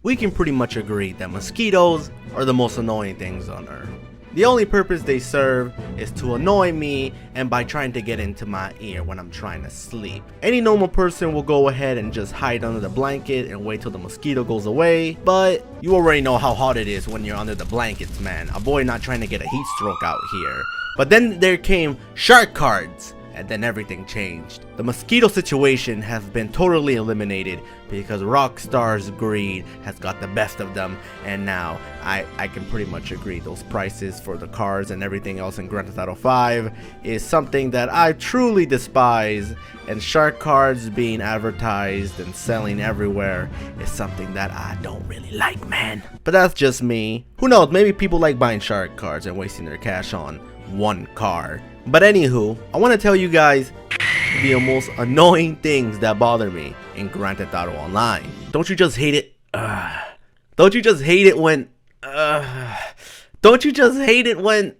we can pretty much agree that mosquitoes are the most annoying things on earth. The only purpose they serve is to annoy me and by trying to get into my ear when I'm trying to sleep. Any normal person will go ahead and just hide under the blanket and wait till the mosquito goes away, but you already know how hot it is when you're under the blankets, man. Avoid not trying to get a heat stroke out here. But then there came shark cards, and then everything changed. The mosquito situation has been totally eliminated because Rockstar's greed has got the best of them, and now I can pretty much agree those prices for the cards and everything else in Grand Theft Auto 5 is something that I truly despise, and shark cards being advertised and selling everywhere is something that I don't really like, man. But that's just me. Who knows, maybe people like buying shark cards and wasting their cash on one card. But anywho, I want to tell you guys the most annoying things that bother me in Grand Theft Auto Online. Don't you just hate it? Don't you just hate it when... Don't you just hate it when...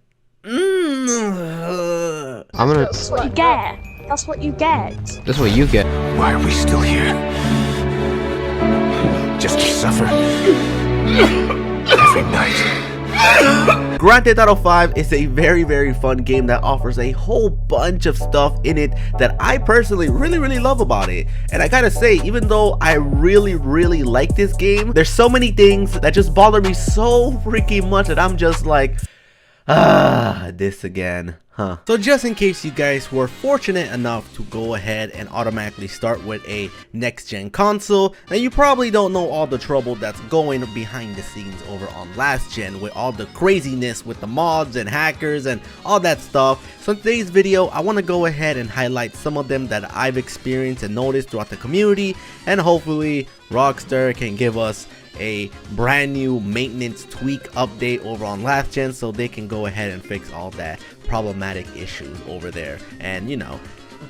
That's what you get. That's what you get. That's what you get. Why are we still here? Just to suffer? Every night. Grand Theft Auto 5 is a very fun game that offers a whole bunch of stuff in it that I personally really love about it. And I gotta say, even though I really like this game, there's so many things that just bother me so freaking much that I'm just like, this again. So just in case you guys were fortunate enough to go ahead and automatically start with a next gen console, now you probably don't know all the trouble that's going behind the scenes over on last gen with all the craziness with the mods and hackers and all that stuff. So in today's video, I want to go ahead and highlight some of them that I've experienced and noticed throughout the community, and hopefully Rockstar can give us a brand new maintenance tweak update over on last gen so they can go ahead and fix all that problematic issues over there and, you know,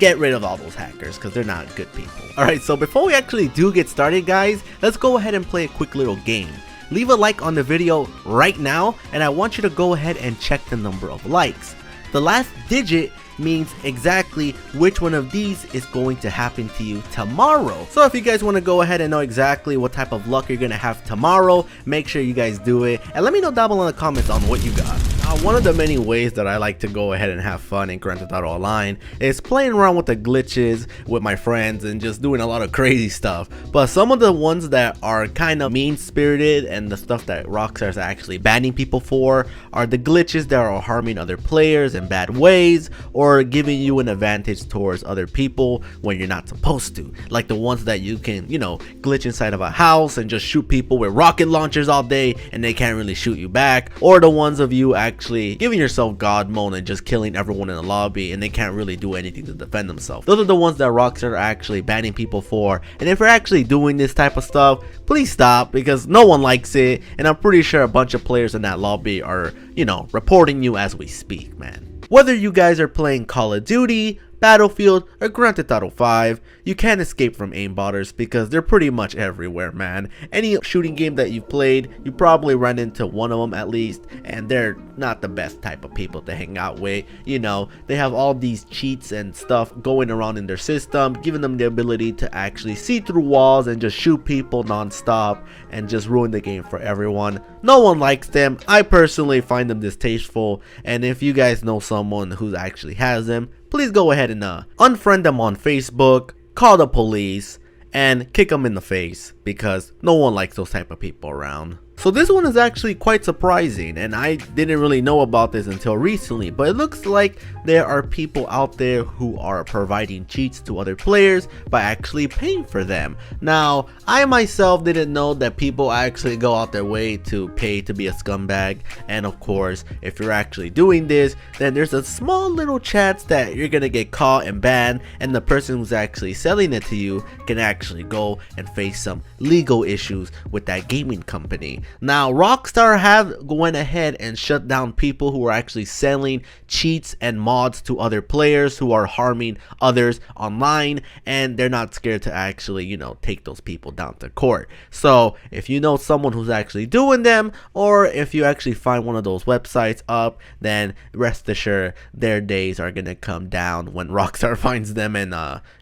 get rid of all those hackers because they're not good people. Alright, so before we actually do get started, guys, let's go ahead and play a quick little game. Leave a like on the video right now, and I want you to go ahead and check the number of likes. The last digit means exactly which one of these is going to happen to you tomorrow. So if you guys want to go ahead and know exactly what type of luck you're gonna have tomorrow, make sure you guys do it and let me know down below in the comments on what you got. Now, one of the many ways that I like to go ahead and have fun in Grand Theft Auto Online is playing around with the glitches with my friends and just doing a lot of crazy stuff. But some of the ones that are kind of mean-spirited and the stuff that Rockstar is actually banning people for are the glitches that are harming other players in bad ways or giving you an advantage towards other people when you're not supposed to. Like the ones that you can, you know, glitch inside of a house and just shoot people with rocket launchers all day and they can't really shoot you back, or the ones of you actually giving yourself god mode and just killing everyone in the lobby and they can't really do anything to defend themselves. Those are the ones that Rockstar are actually banning people for, and if you're actually doing this type of stuff, please stop because no one likes it, and I'm pretty sure a bunch of players in that lobby are, you know, reporting you as we speak, man. Whether you guys are playing Call of Duty, Battlefield, or Grand Theft Auto 5, you can't escape from aimbotters because they're pretty much everywhere, man. Any shooting game that you've played, you probably run into one of them at least, and they're not the best type of people to hang out with. You know, they have all these cheats and stuff going around in their system, giving them the ability to actually see through walls and just shoot people non-stop and just ruin the game for everyone. No one likes them. I personally find them distasteful, and if you guys know someone who actually has them, please go ahead and unfriend them on Facebook, call the police, and kick them in the face because no one likes those type of people around. So this one is actually quite surprising, and I didn't really know about this until recently, but it looks like there are people out there who are providing cheats to other players by actually paying for them. Now, I myself didn't know that people actually go out their way to pay to be a scumbag, and of course, if you're actually doing this, then there's a small little chance that you're gonna get caught and banned, and the person who's actually selling it to you can actually go and face some legal issues with that gaming company. Now, Rockstar have went ahead and shut down people who are actually selling cheats and mods to other players who are harming others online, and they're not scared to actually, you know, take those people down to court. So if you know someone who's actually doing them, or if you actually find one of those websites up, then rest assured their days are gonna come down when Rockstar finds them and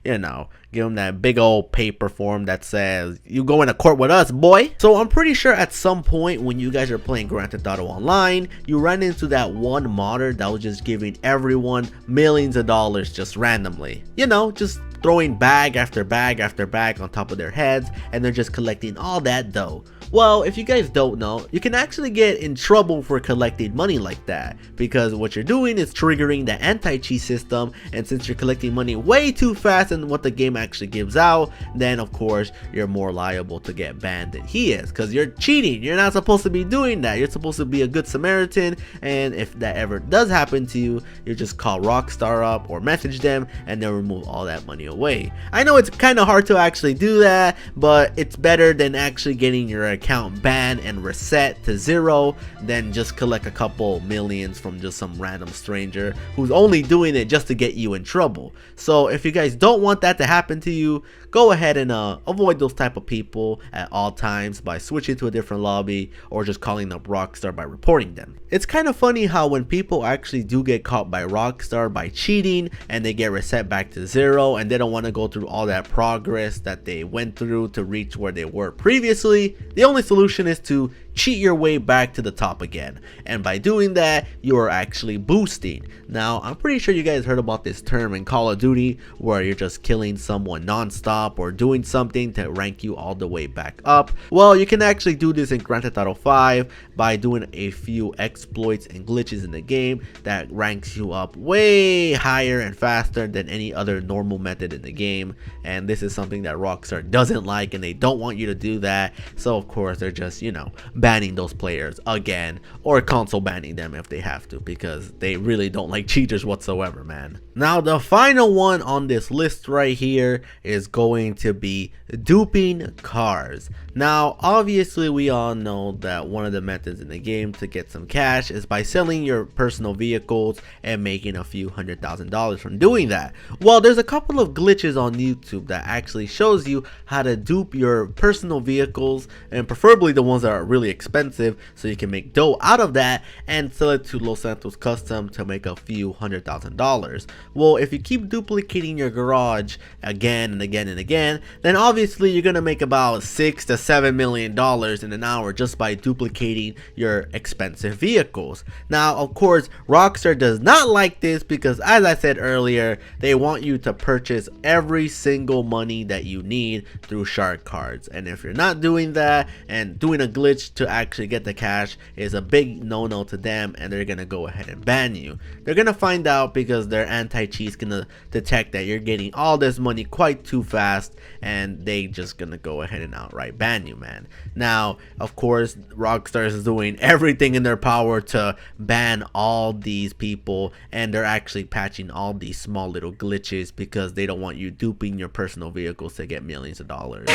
you know, give them that big old paper form that says you go into court with us, boy. So I'm pretty sure at some point when you guys are playing Grand Theft Auto Online, you ran into that one modder that was just giving everyone millions of dollars just randomly, you know, just throwing bag after bag after bag on top of their heads, and they're just collecting all that dough. Well, if you guys don't know, you can actually get in trouble for collecting money like that, because what you're doing is triggering the anti-cheat system, and since you're collecting money way too fast than what the game actually gives out, then of course you're more liable to get banned than he is, because you're cheating. You're not supposed to be doing that. You're supposed to be a good Samaritan, and if that ever does happen to you, you just call Rockstar up or message them and they'll remove all that money away. I know it's kind of hard to actually do that, but it's better than actually getting your account banned and reset to 0 than just collect a couple millions from just some random stranger who's only doing it just to get you in trouble. So if you guys don't want that to happen to you, go ahead and avoid those type of people at all times by switching to a different lobby or just calling up Rockstar by reporting them. It's kind of funny how when people actually do get caught by Rockstar by cheating and they get reset back to 0 and they don't want to go through all that progress that they went through to reach where they were previously, the only solution is to cheat your way back to the top again, and by doing that you are actually boosting. Now I'm pretty sure you guys heard about this term in Call of Duty where you're just killing someone non-stop or doing something to rank you all the way back up. Well, you can actually do this in Grand Theft Auto 5 by doing a few exploits and glitches in the game that ranks you up way higher and faster than any other normal method in the game, and this is something that Rockstar doesn't like, and they don't want you to do that. So of course they're just, you know, banning those players again, or console banning them if they have to, because they really don't like cheaters whatsoever, man. Now the final one on this list right here is going to be duping cars. Now obviously we all know that one of the methods in the game to get some cash is by selling your personal vehicles and making a few $100,000 from doing that. Well, there's a couple of glitches on YouTube that actually shows you how to dupe your personal vehicles, and preferably the ones that are really expensive, so you can make dough out of that and sell it to Los Santos Custom to make a few $100,000. Well, if you keep duplicating your garage again and again and again, then obviously you're gonna make about $6 to $7 million in an hour just by duplicating your expensive vehicles. Now of course Rockstar does not like this, because as I said earlier, they want you to purchase every single money that you need through shark cards, and if you're not doing that and doing a glitch to actually get the cash is a big no-no to them, and they're gonna go ahead and ban you. They're gonna find out because their anti-cheat's gonna detect that you're getting all this money quite too fast, and they just gonna go ahead and outright ban you, man. Now of course Rockstar is doing everything in their power to ban all these people, and they're actually patching all these small little glitches because they don't want you duping your personal vehicles to get millions of dollars.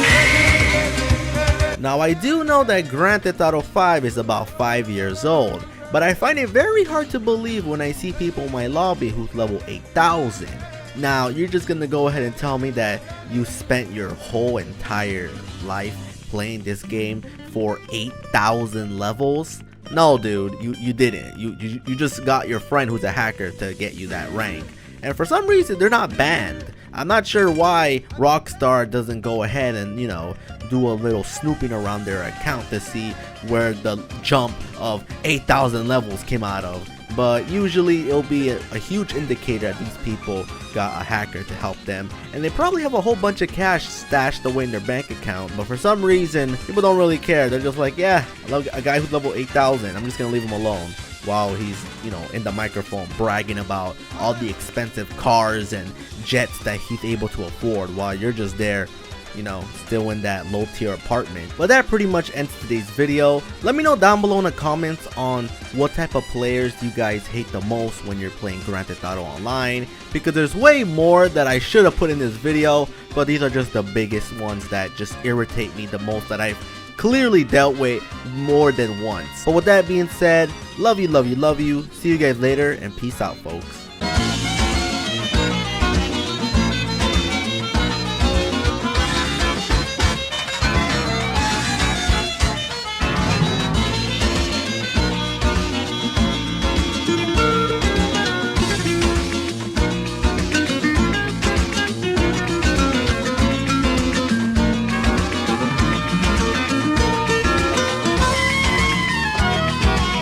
Now I do know that Grand Theft Auto 5 is about 5 years old, but I find it very hard to believe when I see people in my lobby who's level 8,000. Now you're just gonna go ahead and tell me that you spent your whole entire life playing this game for 8,000 levels? No dude, you didn't. You just got your friend who's a hacker to get you that rank, and for some reason they're not banned. I'm not sure why Rockstar doesn't go ahead and, you know, do a little snooping around their account to see where the jump of 8,000 levels came out of, but usually it'll be a huge indicator that these people got a hacker to help them, and they probably have a whole bunch of cash stashed away in their bank account, but for some reason people don't really care. They're just like, yeah, I love a guy who's level 8,000, I'm just gonna leave him alone, while he's, you know, in the microphone bragging about all the expensive cars and jets that he's able to afford, while you're just there, you know, still in that low tier apartment. But that pretty much ends today's video. Let me know down below in the comments on what type of players you guys hate the most when you're playing Grand Theft Auto Online, because there's way more that I should have put in this video, but these are just the biggest ones that just irritate me the most, that I've clearly dealt with more than once. But with that being said, love you, love you, love you. See you guys later, and peace out, folks.